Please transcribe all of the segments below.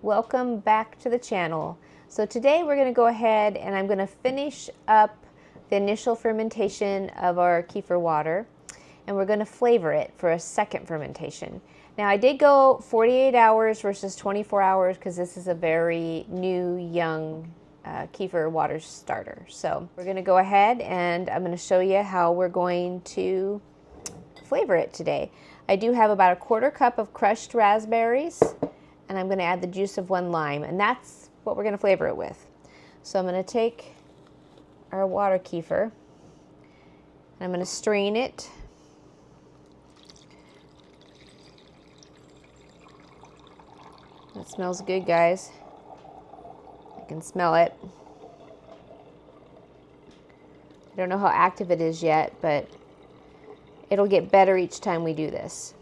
welcome back to the channel. So today we're going to go ahead and I'm going to finish up the initial fermentation of our kefir water, and we're going to flavor it for a second fermentation. Now I did go 48 hours versus 24 hours because this is a very new, young kefir water starter. So we're going to go ahead and I'm going to show you how we're going to flavor it today. I do have about a 1/4 cup of crushed raspberries, and I'm going to add the juice of 1 lime, and that's what we're going to flavor it with. So I'm going to take our water kefir and I'm going to strain it. That smells good, guys. I can smell it. I don't know how active it is yet, but it'll get better each time we do this.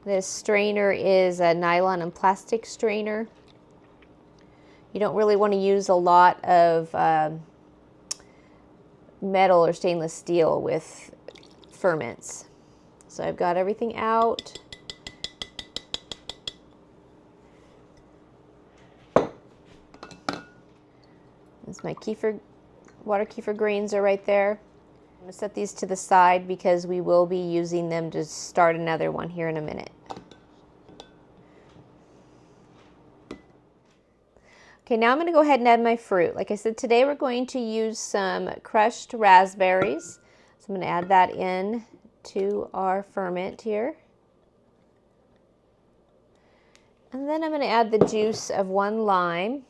This strainer is a nylon and plastic strainer. You don't really want to use a lot of metal or stainless steel with ferments. So I've got everything out. That's my water kefir grains are right there. I'm going to set these to the side because we will be using them to start another one here in a minute. Okay, now I'm going to go ahead and add my fruit. Like I said, today we're going to use some crushed raspberries. So I'm going to add that in to our ferment here. And then I'm going to add the juice of 1 lime.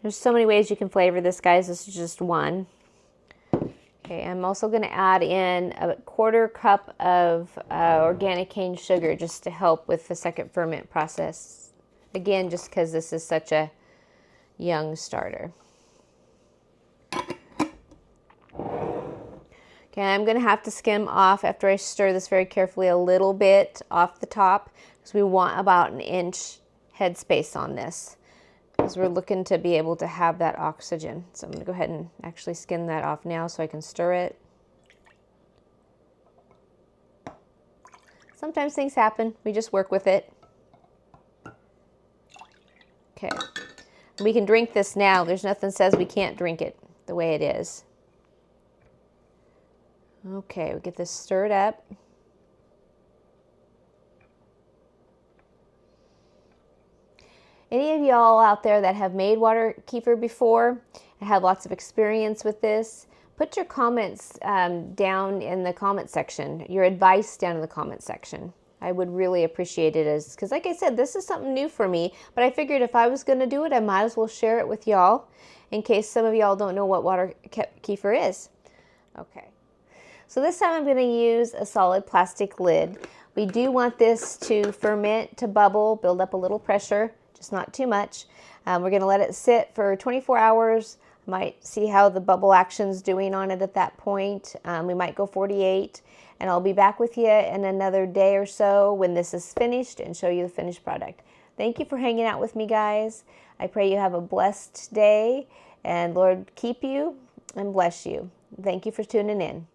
There's so many ways you can flavor this, guys. This is just one. Okay, I'm also going to add in a 1/4 cup of organic cane sugar just to help with the second ferment process. Again, just because this is such a young starter. Okay, I'm going to have to skim off after I stir this very carefully a little bit off the top because we want about 1 inch headspace on this, because we're looking to be able to have that oxygen. So I'm going to go ahead and actually skim that off now so I can stir it. Sometimes things happen. We just work with it. Okay. We can drink this now. There's nothing says we can't drink it the way it is. Okay, we get this stirred up. Any of y'all out there that have made water kefir before and have lots of experience with this, put your comments down in the comment section, your advice down in the comment section. I would really appreciate it, because like I said, this is something new for me, but I figured if I was going to do it, I might as well share it with y'all in case some of y'all don't know what water kefir is. Okay, so this time I'm going to use a solid plastic lid. We do want this to ferment, to bubble, build up a little pressure. Just not too much. We're going to let it sit for 24 hours. Might see how the bubble action's doing on it at that point. We might go 48, and I'll be back with you in another day or so when this is finished and show you the finished product. Thank you for hanging out with me, guys. I pray you have a blessed day, and Lord keep you and bless you. Thank you for tuning in.